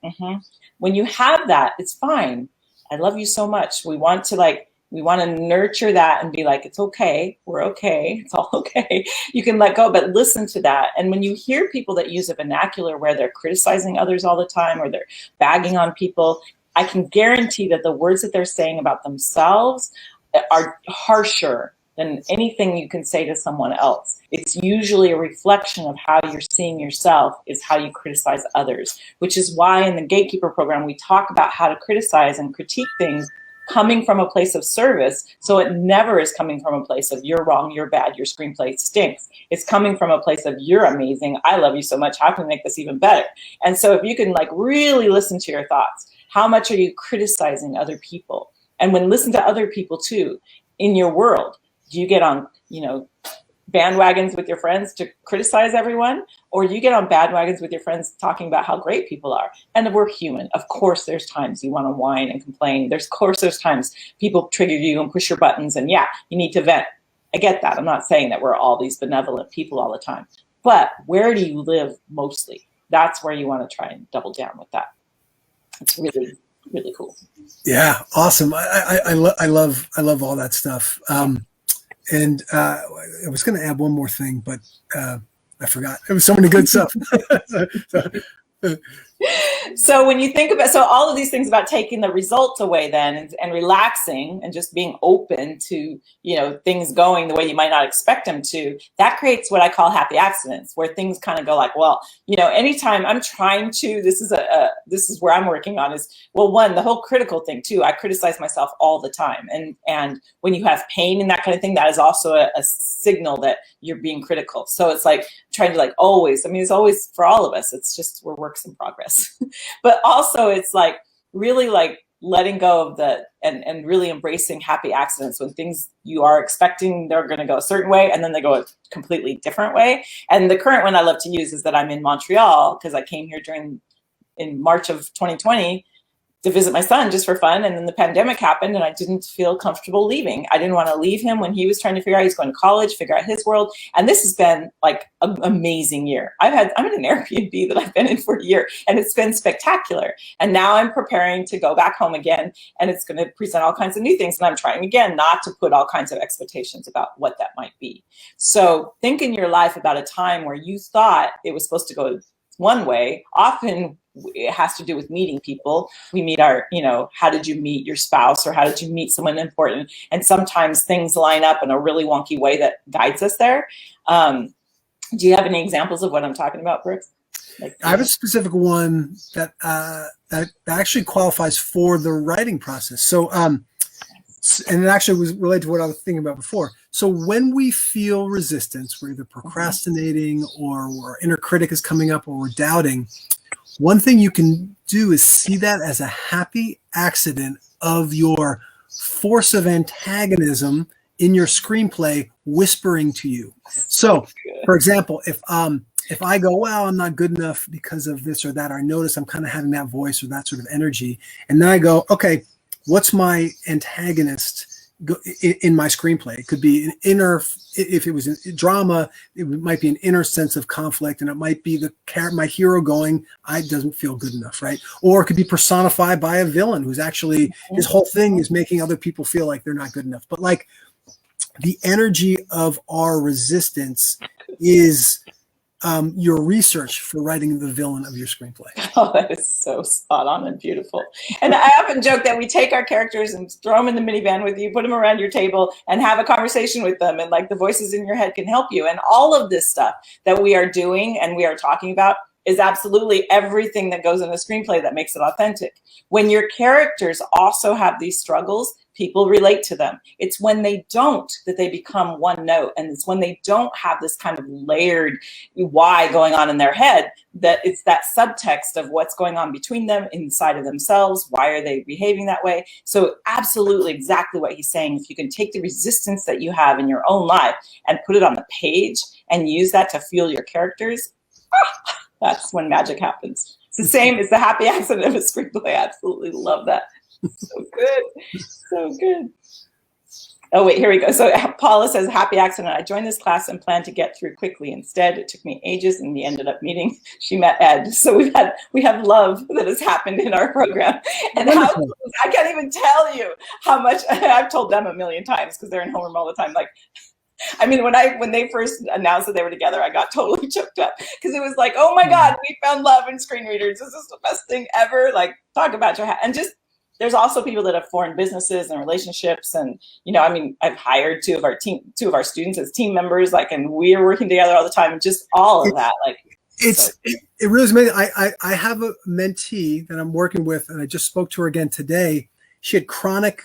when you have that, it's fine. I love you so much. We want to nurture that and be like, it's okay. We're okay. It's all okay. You can let go, but listen to that. And when you hear people that use a vernacular where they're criticizing others all the time, or they're bagging on people, I can guarantee that the words that they're saying about themselves are harsher than anything you can say to someone else. It's usually a reflection of how you're seeing yourself is how you criticize others, which is why in the Gatekeeper program, we talk about how to criticize and critique things coming from a place of service. So it never is coming from a place of you're wrong, you're bad, your screenplay stinks. It's coming from a place of you're amazing, I love you so much, how can we make this even better? And so if you can like really listen to your thoughts, how much are you criticizing other people? And when listen to other people too, in your world, do you get on, bandwagons with your friends to criticize everyone, or you get on bandwagons with your friends talking about how great people are? And we're human. Of course, there's times you want to whine and complain. There's times people trigger you and push your buttons, and yeah, you need to vent. I get that. I'm not saying that we're all these benevolent people all the time, but where do you live mostly? That's where you want to try and double down with that. It's really, really cool. Yeah, awesome. I love all that stuff. And I was going to add one more thing, but I forgot. It was so many good stuff. So when you think about, all of these things about taking the results away then and relaxing and just being open to, things going the way you might not expect them to, that creates what I call happy accidents, where things kind of go like, well, anytime I'm trying to, this is where I'm working on is, well, one, the whole critical thing too, I criticize myself all the time. And when you have pain and that kind of thing, that is also a signal that you're being critical. So it's like trying to always, it's always for all of us, it's just, we're works in progress. But also it's really letting go of and really embracing happy accidents when things you are expecting they're going to go a certain way and then they go a completely different way. And the current one I love to use is that I'm in Montreal because I came here in March of 2020 to visit my son just for fun. And then the pandemic happened and I didn't feel comfortable leaving. I didn't want to leave him when he was trying to figure out he's going to college, figure out his world. And this has been an amazing year. I'm in an Airbnb that I've been in for a year and it's been spectacular. And now I'm preparing to go back home again and it's going to present all kinds of new things. And I'm trying again, not to put all kinds of expectations about what that might be. So think in your life about a time where you thought it was supposed to go one way. Often it has to do with meeting people. We meet how did you meet your spouse or how did you meet someone important? And sometimes things line up in a really wonky way that guides us there. Do you have any examples of what I'm talking about, Brooks? I have a specific one that actually qualifies for the writing process. So, and it actually was related to what I was thinking about before. So when we feel resistance, we're either procrastinating or our inner critic is coming up or we're doubting, one thing you can do is see that as a happy accident of your force of antagonism in your screenplay whispering to you. So, for example, if I go, well, I'm not good enough because of this or that, or I notice I'm kind of having that voice or that sort of energy, and then I go, okay, what's my antagonist in my screenplay? It could be an inner, if it was a drama, it might be an inner sense of conflict, and it might be my hero going, I doesn't feel good enough, right? Or it could be personified by a villain who's actually, his whole thing is making other people feel like they're not good enough. But the energy of our resistance is your research for writing the villain of your screenplay. Oh, that is so spot on and beautiful. And I often joke that we take our characters and throw them in the minivan with you, put them around your table and have a conversation with them. And the voices in your head can help you. And all of this stuff that we are doing and we are talking about is absolutely everything that goes in a screenplay that makes it authentic. When your characters also have these struggles, people relate to them. It's when they don't that they become one note. And it's when they don't have this kind of layered why going on in their head that it's that subtext of what's going on between them inside of themselves. Why are they behaving that way? So absolutely exactly what he's saying. If you can take the resistance that you have in your own life and put it on the page and use that to fuel your characters, that's when magic happens. It's the same as the happy accident of a screenplay. I absolutely love that. So good. So good. Oh, wait, here we go. So Paula says, happy accident. I joined this class and planned to get through quickly. Instead, it took me ages and we ended up meeting. She met Ed. So we have love that has happened in our program. And how I can't even tell you how much I've told them a million times because they're in homeroom all the time. When they first announced that they were together, I got totally choked up because it was oh my God, we found love in screen readers. This is the best thing ever. Talk about your hat and just there's also people that have foreign businesses and relationships. And, I mean, I've hired two of our students as team members, like, and we're working together all the time, and just all of that. Like, it really is amazing. I have a mentee that I'm working with, and I just spoke to her again today. She had chronic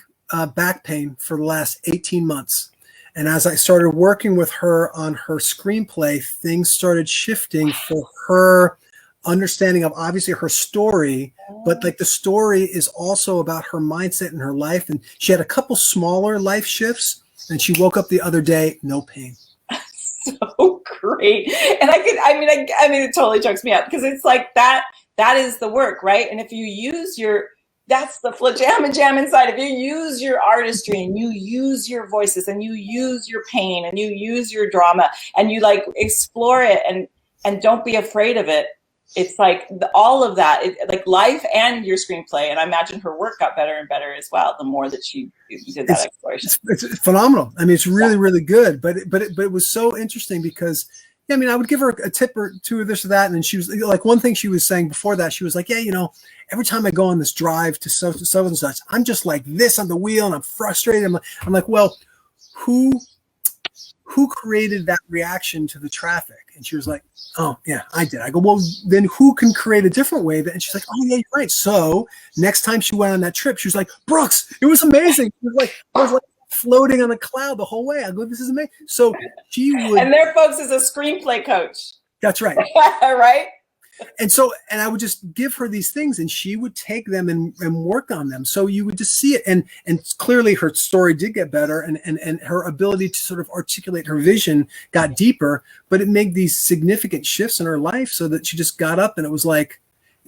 back pain for the last 18 months. And as I started working with her on her screenplay, things started shifting for her understanding of obviously her story, but like the story is also about her mindset and her life. And she had a couple smaller life shifts, and she woke up the other day, no pain. So great. And I mean, it totally chokes me up, because it's like that is the work, right? And if you use that's the jam inside. If you use your artistry, and you use your voices, and you use your pain, and you use your drama, and you like explore it, and don't be afraid of it. It's like all of that, like life and your screenplay. And I imagine her work got better and better as well the more that she did that exploration. It's phenomenal. I mean, it's really, really good. But it was so interesting because, I mean, I would give her a tip or two of this or that. And then she was like, one thing she was saying before that, she was like, yeah, every time I go on this drive to so and such, I'm just like this on the wheel, and I'm frustrated. I'm like, well, who created that reaction to the traffic? And she was like, oh yeah, I did. I go, well, then who can create a different way? And she's like, oh yeah, you're right. So next time she went on that trip, she was like, Brooks, it was amazing. I was like floating on a cloud the whole way. I go, this is amazing. So she would. And there, folks, is a screenplay coach. That's right. Right. And I would just give her these things, and she would take them and work on them. So you would just see it. And clearly her story did get better, and her ability to sort of articulate her vision got deeper, but it made these significant shifts in her life, so that she just got up, and it was like,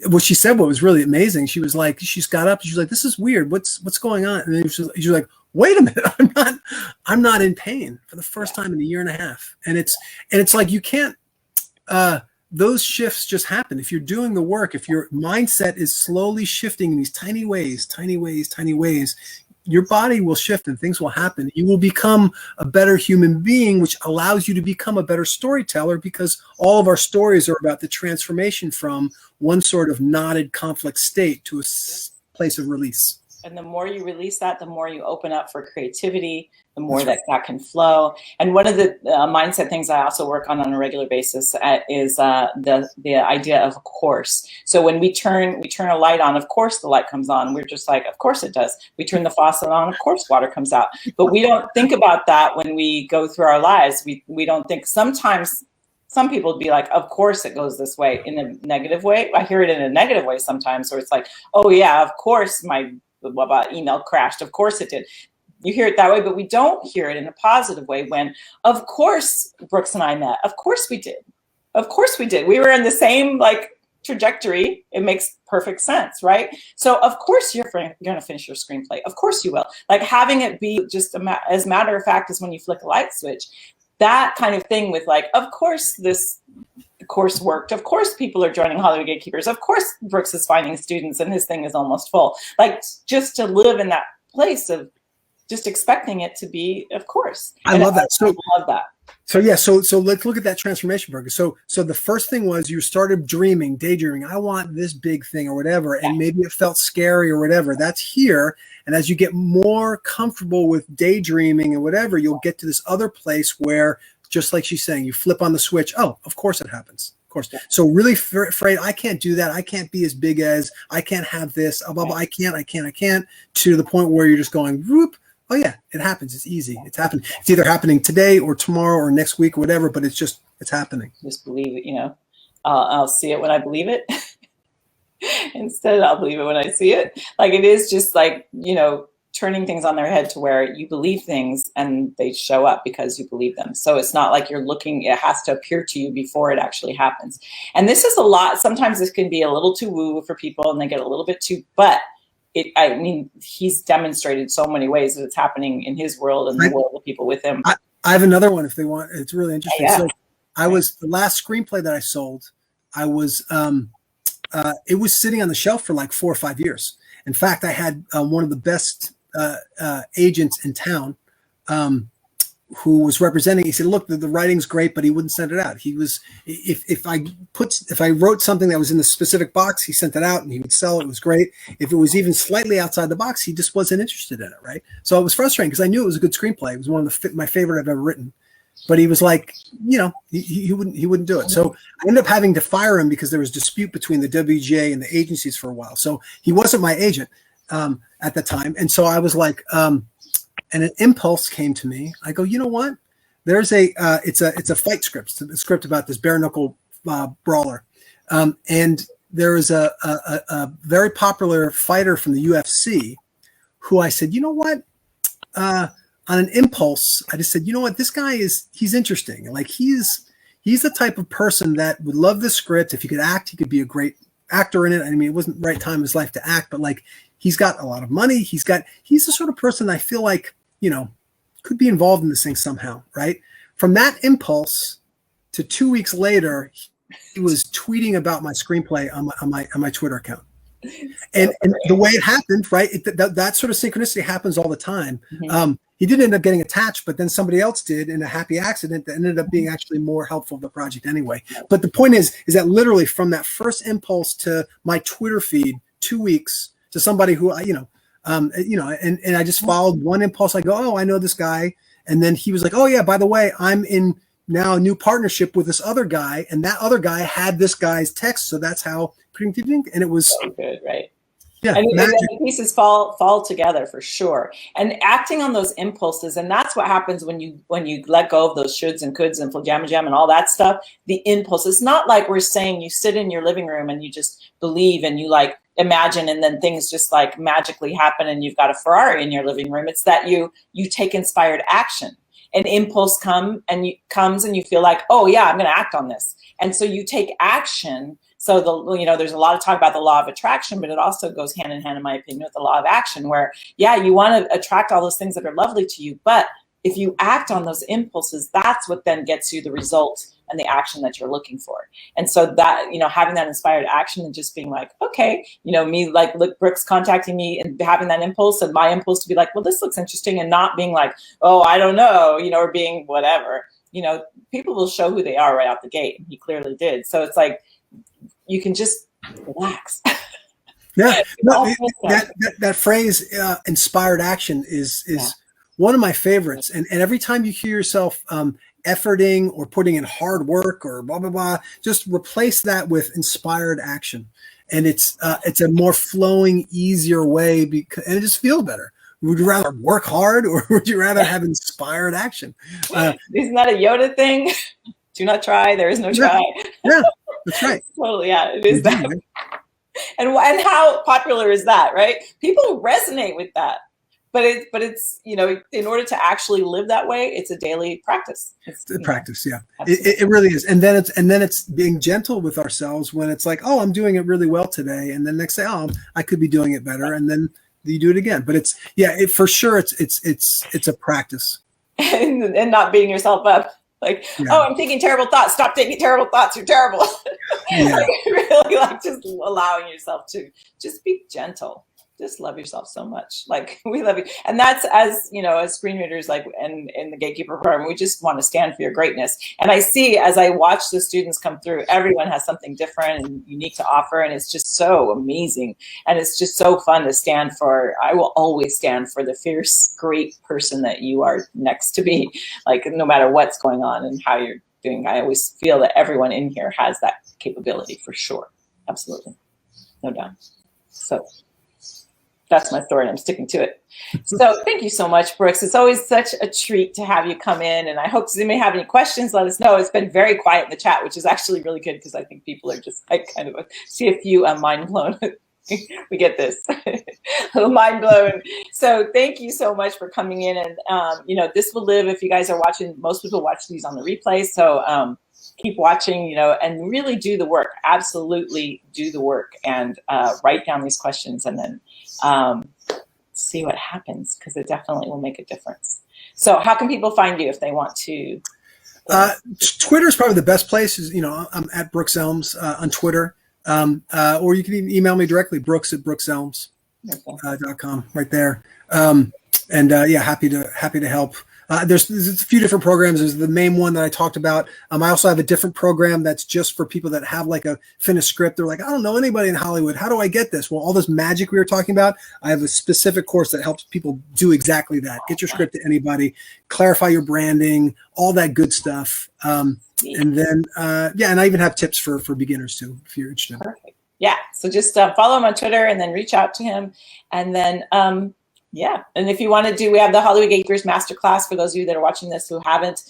what she said, what was really amazing. She was like, she's got up and she was like, this is weird. What's going on? And then she was like, wait a minute, I'm not in pain for the first time in a year and a half. And it's like, you can't, those shifts just happen. If you're doing the work, if your mindset is slowly shifting in these tiny ways, your body will shift and things will happen. You will become a better human being, which allows you to become a better storyteller, because all of our stories are about the transformation from one sort of knotted conflict state to a place of release. And the more you release that, the more you open up for creativity, the more that can flow. And one of the mindset things I also work on a regular basis is the idea of a course. So when we turn a light on, of course the light comes on. We're just like, of course it does. We turn the faucet on, of course water comes out. But we don't think about that when we go through our lives. We don't think. Sometimes some people would be like, of course it goes this way, in a negative way. I hear it in a negative way sometimes, where it's like, oh yeah, of course my email crashed. Of course it did. You hear it that way, but we don't hear it in a positive way when, of course, Brooks and I met. Of course we did. Of course we did. We were in the same trajectory. It makes perfect sense, right? So of course you're going to finish your screenplay. Of course you will. Like having it be just as matter of fact as when you flick a light switch. That kind of thing with of course this course worked. Of course people are joining Hollywood Gatekeepers. Of course Brooks is finding students and his thing is almost full. Like just to live in that place of just expecting it to be, of course. I love that. I love that. So yeah, so let's look at that transformation program. So the first thing was you started daydreaming. I want this big thing or whatever, and maybe it felt scary or whatever. That's here. And as you get more comfortable with daydreaming and whatever, you'll get to this other place where, just like she's saying, you flip on the switch. Oh, of course it happens. Of course. So really afraid, I can't do that. I can't be as big as, I can't have this, blah, blah, blah. I can't, to the point where you're just going, whoop. Oh yeah, it happens. It's easy. It's happening. It's either happening today or tomorrow or next week or whatever, but it's happening. Just believe it, I'll see it when I believe it. Instead, I'll believe it when I see it. Like it is just turning things on their head to where you believe things and they show up because you believe them. So it's not like you're looking, it has to appear to you before it actually happens. And this is a lot. Sometimes this can be a little too woo for people and they get a little bit too, but he's demonstrated so many ways that it's happening in his world and the world of people with him. I have another one if they want. It's really interesting. Yeah. So I was, the last screenplay that I sold, I was, it was sitting on the shelf for like 4 or 5 years. In fact, I had one of the best agents in town who was representing, he said, look, the writing's great, but he wouldn't send it out. He was, if I wrote something that was in the specific box, he sent it out and he would sell it. It was great. If it was even slightly outside the box, he just wasn't interested in it. Right. So it was frustrating because I knew it was a good screenplay. It was one of my favorite I've ever written, but he was like, he wouldn't do it. So I ended up having to fire him because there was dispute between the WGA and the agencies for a while. So he wasn't my agent at the time. And so I was like, and an impulse came to me. I go, you know what? There's it's a fight script. It's a script about this bare knuckle brawler, and there is a very popular fighter from the UFC who I said, you know what? On an impulse, I just said, you know what? This guy he's interesting. Like he's the type of person that would love this script. If he could act, he could be a great actor in it. I mean, it wasn't the right time in his life to act, but like he's got a lot of money. He's the sort of person I feel like, could be involved in this thing somehow, right? From that impulse to 2 weeks later, he was tweeting about my screenplay on my Twitter account. And the way it happened, right? That sort of synchronicity happens all the time. Mm-hmm. He didn't end up getting attached, but then somebody else did in a happy accident that ended up being actually more helpful to the project anyway. But the point is that literally from that first impulse to my Twitter feed, 2 weeks to somebody who and I just followed one impulse. I go, oh, I know this guy. And then he was like, oh yeah, by the way, I'm in now a new partnership with this other guy. And that other guy had this guy's text. So that's how, and it was so good, right? Yeah. And the pieces fall together for sure. And acting on those impulses. And that's what happens when you let go of those shoulds and coulds and jam and all that stuff. The impulse. It's not like we're saying you sit in your living room and you just believe and you like imagine and then things just like magically happen and you've got a Ferrari in your living room. It's that you take inspired action. An impulse comes and you feel like, oh yeah, I'm going to act on this. And so you take action. So there's a lot of talk about the law of attraction, but it also goes hand in hand, in my opinion, with the law of action, where yeah, you want to attract all those things that are lovely to you, but if you act on those impulses, that's what then gets you the result and the action that you're looking for. And so that, having that inspired action and just being like, okay, me like Brooks contacting me and having that impulse and my impulse to be like, well, this looks interesting, and not being like, oh, I don't know, or being whatever. People will show who they are right out the gate. And he clearly did. So it's like, you can just relax. Yeah, no, that phrase, inspired action is one of my favorites. And every time you hear yourself efforting or putting in hard work or blah, blah, blah, just replace that with inspired action. And it's a more flowing, easier way, and it just feels better. Would you rather work hard or would you rather have inspired action? Isn't that a Yoda thing? Do not try. There is no try. Yeah, that's right. Totally. Yeah, it is that. Right? And how popular is that, right? People resonate with that. But it's in order to actually live that way, it's a daily practice. It's a practice, yeah. It really is. And then it's being gentle with ourselves when it's like, oh, I'm doing it really well today, and then next day, oh, I could be doing it better, and then you do it again. But for sure, it's a practice. And not beating yourself up. Like, oh, I'm thinking terrible thoughts. Stop thinking terrible thoughts. You're terrible. Yeah. Really, like just allowing yourself to just be gentle. Just love yourself so much. Like, we love you. And that's as screenreaders, like in the Gatekeeper program, we just want to stand for your greatness. And I see, as I watch the students come through, everyone has something different and unique to offer. And it's just so amazing. And it's just so fun to stand for. I will always stand for the fierce, great person that you are next to me. Like, no matter what's going on and how you're doing, I always feel that everyone in here has that capability for sure. Absolutely. No doubt. So that's my story, and I'm sticking to it. So thank you so much, Brooks. It's always such a treat to have you come in, and I hope you may have any questions. Let us know. It's been very quiet in the chat, which is actually really good because I think people are just like kind of see a few mind blown. We get this a little mind blown. So thank you so much for coming in, and this will live if you guys are watching. Most people watch these on the replay, so keep watching, and really do the work. Absolutely do the work, and write down these questions, and then see what happens, because it definitely will make a difference. So how can people find you if they want to? Twitter is probably the best place. I'm at Brooks Elms on Twitter, or you can even email me directly, brooks@brookselms.com, right there. Happy to help. There's a few different programs. There's the main one that I talked about. I also have a different program that's just for people that have like a finished script. They're like, I don't know anybody in Hollywood. How do I get this? Well, all this magic we were talking about, I have a specific course that helps people do exactly that. Get your script to anybody, clarify your branding, all that good stuff. And then, and I even have tips for beginners too, if you're interested. Perfect. Yeah. So just follow him on Twitter and then reach out to him. And then, yeah. And if you want to do, we have the Hollywood Gatekeepers Masterclass for those of you that are watching this who haven't,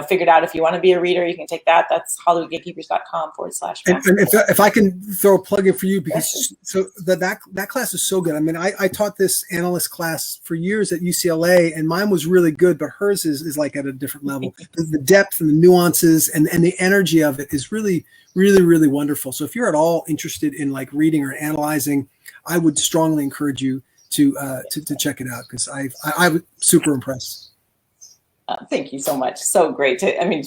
figured out if you want to be a reader, you can take that. That's hollywoodgatekeepers.com/masterclass. And if I can throw a plug in for you, because so that class is so good. I mean, I taught this analyst class for years at UCLA, and mine was really good, but hers is like at a different level. The depth and the nuances and the energy of it is really, really, really wonderful. So if you're at all interested in like reading or analyzing, I would strongly encourage you to check it out, because I was super impressed. Thank you so much. So great from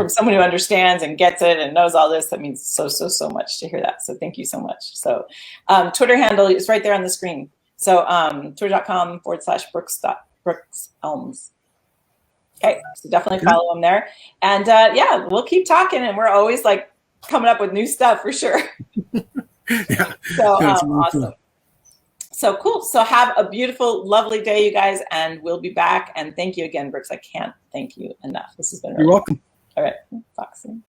someone who understands and gets it and knows all this. That means so much to hear that. So thank you so much. So Twitter handle is right there on the screen. So twitter.com/Brooks Elms. Okay, so definitely follow him there. And we'll keep talking, and we're always like coming up with new stuff for sure. Yeah. So awesome. Cool. So cool. So have a beautiful, lovely day, you guys, and we'll be back. And thank you again, Brooks. I can't thank you enough. This has been really You're welcome. All right. Talk soon.